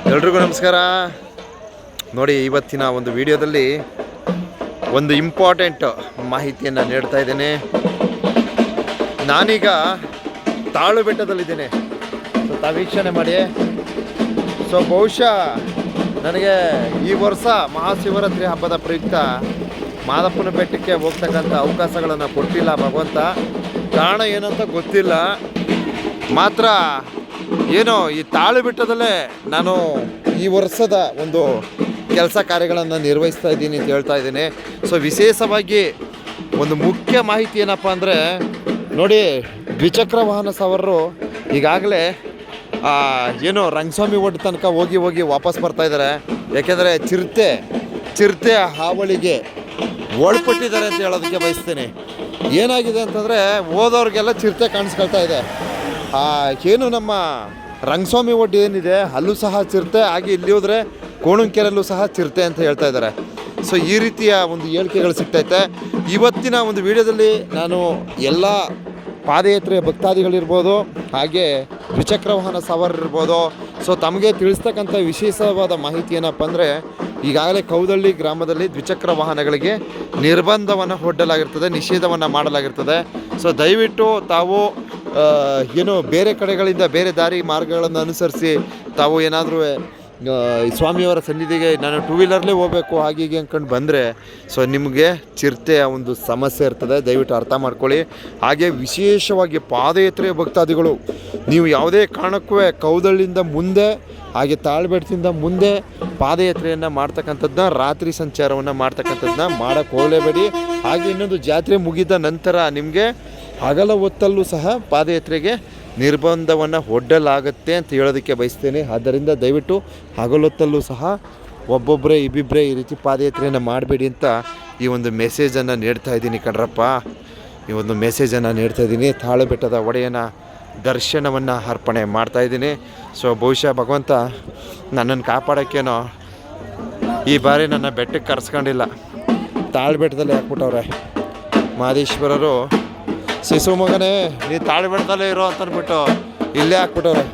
ಎಲ್ರಿಗೂ ನಮಸ್ಕಾರ. ನೋಡಿ, ಇವತ್ತಿನ ಒಂದು ವಿಡಿಯೋದಲ್ಲಿ ಒಂದು ಇಂಪಾರ್ಟೆಂಟ್ ಮಾಹಿತಿಯನ್ನು ನೀಡ್ತಾ ಇದ್ದೇನೆ. ನಾನೀಗ ತಾಳು ಬೆಟ್ಟದಲ್ಲಿದ್ದೇನೆ. ತಾವು ವೀಕ್ಷಣೆ ಮಾಡಿ. ಬಹುಶಃ ನನಗೆ ಈ ವರ್ಷ ಮಹಾಶಿವರಾತ್ರಿ ಹಬ್ಬದ ಪ್ರಯುಕ್ತ ಮಾದಪ್ಪನ ಬೆಟ್ಟಕ್ಕೆ ಹೋಗ್ತಕ್ಕಂಥ ಅವಕಾಶಗಳನ್ನು ಕೊಟ್ಟಿಲ್ಲ ಭಗವಂತ. ಕಾರಣ ಏನಂತ ಗೊತ್ತಿಲ್ಲ. ಮಾತ್ರ ಏನೋ ಈ ತಾಳು ಬೆಟ್ಟದಲ್ಲೇ ನಾನು ಈ ವರ್ಷದ ಒಂದು ಕೆಲಸ ಕಾರ್ಯಗಳನ್ನು ನಿರ್ವಹಿಸ್ತಾ ಇದ್ದೀನಿ ಅಂತ ಹೇಳ್ತಾ ಇದ್ದೀನಿ. ವಿಶೇಷವಾಗಿ ಒಂದು ಮುಖ್ಯ ಮಾಹಿತಿ ಏನಪ್ಪ ಅಂದರೆ, ನೋಡಿ, ದ್ವಿಚಕ್ರ ವಾಹನ ಸವಾರರು ಈಗಾಗಲೇ ಏನೋ ರಂಗಸ್ವಾಮಿ ಒಡ್ಡ ತನಕ ಹೋಗಿ ವಾಪಸ್ ಬರ್ತಾಯಿದ್ದಾರೆ. ಯಾಕೆಂದರೆ ಚಿರತೆ ಹಾವಳಿಗೆ ಒಳಪಟ್ಟಿದ್ದಾರೆ ಅಂತ ಹೇಳೋದಕ್ಕೆ ಬಯಸ್ತೇನೆ. ಏನಾಗಿದೆ ಅಂತಂದರೆ, ಹೋದವ್ರಿಗೆಲ್ಲ ಚಿರತೆ ಕಾಣಿಸ್ಕೊಳ್ತಾ ಇದೆ. ಏನು ನಮ್ಮ ರಂಗಸ್ವಾಮಿ ಒಡ್ಡು ಏನಿದೆ ಅಲ್ಲೂ ಸಹ ಚಿರತೆ, ಹಾಗೆ ಇಲ್ಲಿ ಹೋದರೆ ಕೋಣಂಕೆರೆಯಲ್ಲೂ ಸಹ ಚಿರತೆ ಅಂತ ಹೇಳ್ತಾ ಇದ್ದಾರೆ. ಈ ರೀತಿಯ ಒಂದು ಹೇಳಿಕೆಗಳು ಸಿಗ್ತೈತೆ. ಇವತ್ತಿನ ಒಂದು ವಿಡಿಯೋದಲ್ಲಿ ನಾನು ಎಲ್ಲ ಪಾದಯಾತ್ರೆ ಭಕ್ತಾದಿಗಳಿರ್ಬೋದು, ಹಾಗೆ ದ್ವಿಚಕ್ರ ವಾಹನ ಸವಾರರಿರ್ಬೋದು, ತಮಗೆ ತಿಳಿಸ್ತಕ್ಕಂಥ ವಿಶೇಷವಾದ ಮಾಹಿತಿ ಏನಪ್ಪ ಅಂದರೆ, ಈಗಾಗಲೇ ಕೌದಳ್ಳಿ ಗ್ರಾಮದಲ್ಲಿ ದ್ವಿಚಕ್ರ ವಾಹನಗಳಿಗೆ ನಿರ್ಬಂಧವನ್ನು ಒಡ್ಡಲಾಗಿರ್ತದೆ, ನಿಷೇಧವನ್ನು ಮಾಡಲಾಗಿರ್ತದೆ. ದಯವಿಟ್ಟು ತಾವು ಏನು ಬೇರೆ ಕಡೆಗಳಿಂದ ಬೇರೆ ದಾರಿ ಮಾರ್ಗಗಳನ್ನು ಅನುಸರಿಸಿ ತಾವು ಏನಾದರೂ ಸ್ವಾಮಿಯವರ ಸನ್ನಿಧಿಗೆ ನಾನು ಟೂ ವೀಲರ್ಲೇ ಹೋಗಬೇಕು ಹಾಗೆ ಅಂದ್ಕೊಂಡು ಬಂದರೆ ನಿಮಗೆ ಚಿರತೆಯ ಒಂದು ಸಮಸ್ಯೆ ಇರ್ತದೆ. ದಯವಿಟ್ಟು ಅರ್ಥ ಮಾಡ್ಕೊಳ್ಳಿ. ಹಾಗೆ ವಿಶೇಷವಾಗಿ ಪಾದಯಾತ್ರೆ ಭಕ್ತಾದಿಗಳು, ನೀವು ಯಾವುದೇ ಕಾರಣಕ್ಕೂ ಕೌದಳ್ಳಿಯಿಂದ ಮುಂದೆ ಹಾಗೆ ತಾಳ್ಬೆಟ್ಟದಿಂದ ಮುಂದೆ ಪಾದಯಾತ್ರೆಯನ್ನು ಮಾಡ್ತಕ್ಕಂಥದ್ದನ್ನ, ರಾತ್ರಿ ಸಂಚಾರವನ್ನು ಮಾಡ್ತಕ್ಕಂಥದ್ದನ್ನ ಮಾಡೋಕ್ಕೆ ಹೋಗಲೇಬೇಡಿ. ಹಾಗೆ ಇನ್ನೊಂದು ಜಾತ್ರೆ ಮುಗಿದ ನಂತರ ನಿಮಗೆ ಹಗಲ ಹೊತ್ತಲ್ಲೂ ಸಹ ಪಾದಯಾತ್ರೆಗೆ ನಿರ್ಬಂಧವನ್ನು ಒಡ್ಡಲಾಗುತ್ತೆ ಅಂತ ಹೇಳೋದಕ್ಕೆ ಬಯಸ್ತೇನೆ. ಆದ್ದರಿಂದ ದಯವಿಟ್ಟು ಹಗಲೊತ್ತಲ್ಲೂ ಸಹ ಒಬ್ಬೊಬ್ಬರೇ ಇಬ್ಬಿಬ್ಬರೇ ಈ ರೀತಿ ಪಾದಯಾತ್ರೆಯನ್ನು ಮಾಡಬೇಡಿ ಅಂತ ಈ ಒಂದು ಮೆಸೇಜನ್ನು ನೀಡ್ತಾ ಇದ್ದೀನಿ ಕಣ್ರಪ್ಪ. ಈ ಒಂದು ಮೆಸೇಜನ್ನು ನೀಡ್ತಾ ಇದ್ದೀನಿ. ತಾಳು ಬೆಟ್ಟದ ಒಡೆಯನ ದರ್ಶನವನ್ನು ಅರ್ಪಣೆ ಮಾಡ್ತಾಯಿದ್ದೀನಿ. ಬಹುಶಃ ಭಗವಂತ ನನ್ನನ್ನು ಕಾಪಾಡೋಕ್ಕೇನೋ ಈ ಬಾರಿ ನನ್ನ ಬೆಟ್ಟಕ್ಕೆ ಕರೆಸ್ಕೊಂಡಿಲ್ಲ, ತಾಳು ಬೆಟ್ಟದಲ್ಲಿ ಹಾಕ್ಬಿಟ್ಟವ್ರೆ ಮಹದೇಶ್ವರರು. ಶಿಶು ಮಗನೇ, ನೀ ತಾಳು ಬೆಟ್ಟದಲ್ಲೇ ಇರೋ ಅಂತ ಅಂದ್ಬಿಟ್ಟು ಇಲ್ಲೇ ಹಾಕ್ಬಿಟ್ಟವ್ರೆ.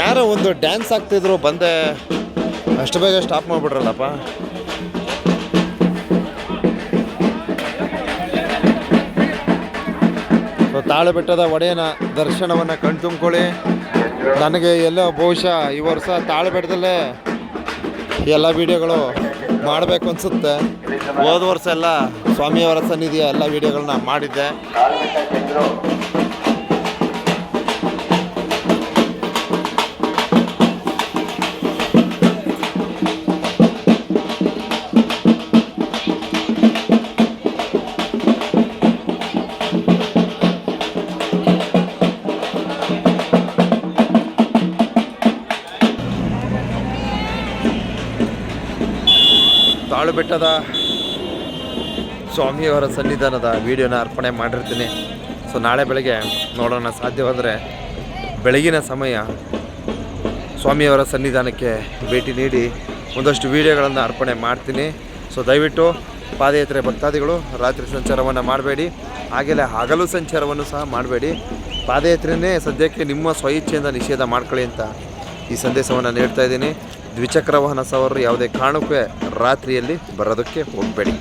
ಯಾರೋ ಒಂದು ಡ್ಯಾನ್ಸ್ ಆಗ್ತಿದ್ರು, ಬಂದೆ ಅಷ್ಟು ಬೇಗ ಸ್ಟಾಪ್ ಮಾಡಿಬಿಟ್ರಲ್ಲಪ್ಪ. ತಾಳು ಬೆಟ್ಟದ ಒಡೆಯನ ದರ್ಶನವನ್ನು ಕಣ್ತುಂಬ್ಕೊಳ್ಳಿ. ನನಗೆ ಎಲ್ಲೋ ಬಹುಶಃ ಈ ವರ್ಷ ತಾಳು ಬೆಟ್ಟದಲ್ಲೇ ಎಲ್ಲ ವೀಡಿಯೋಗಳು ಮಾಡಬೇಕು ಅನಿಸುತ್ತೆ. ಹೋದ ವರ್ಷ ಎಲ್ಲ ಸ್ವಾಮಿಯವರ ಸನ್ನಿಧಿಯ ಎಲ್ಲ ವೀಡಿಯೋಗಳನ್ನ ಮಾಡಿದ್ದೆ. ತಾಳು ಬೆಟ್ಟದ ಸ್ವಾಮಿಯವರ ಸನ್ನಿಧಾನದ ವಿಡಿಯೋನ ಅರ್ಪಣೆ ಮಾಡಿರ್ತೀನಿ. ನಾಳೆ ಬೆಳಗ್ಗೆ ನೋಡೋಣ, ಸಾಧ್ಯವಾದರೆ ಬೆಳಗಿನ ಸಮಯ ಸ್ವಾಮಿಯವರ ಸನ್ನಿಧಾನಕ್ಕೆ ಭೇಟಿ ನೀಡಿ ಒಂದಷ್ಟು ವಿಡಿಯೋಗಳನ್ನು ಅರ್ಪಣೆ ಮಾಡ್ತೀನಿ. ದಯವಿಟ್ಟು ಪಾದಯಾತ್ರೆ ಭಕ್ತಾದಿಗಳು ರಾತ್ರಿ ಸಂಚಾರವನ್ನು ಮಾಡಬೇಡಿ, ಹಾಗೆಯೇ ಹಗಲು ಸಂಚಾರವನ್ನು ಸಹ ಮಾಡಬೇಡಿ. ಪಾದಯಾತ್ರೆಯೇ ಸದ್ಯಕ್ಕೆ ನಿಮ್ಮ ಸ್ವಇಚ್ಛೆಯಿಂದ ನಿಷೇಧ ಮಾಡ್ಕೊಳ್ಳಿ ಅಂತ ಈ ಸಂದೇಶವನ್ನು ನೀಡ್ತಾ ಇದ್ದೀನಿ. ದ್ವಿಚಕ್ರ ವಾಹನ ಸವಾರರು ಯಾವುದೇ ಕಾರಣಕ್ಕೂ ರಾತ್ರಿಯಲ್ಲಿ ಬರೋದಕ್ಕೆ ಹೋಗಬೇಡಿ.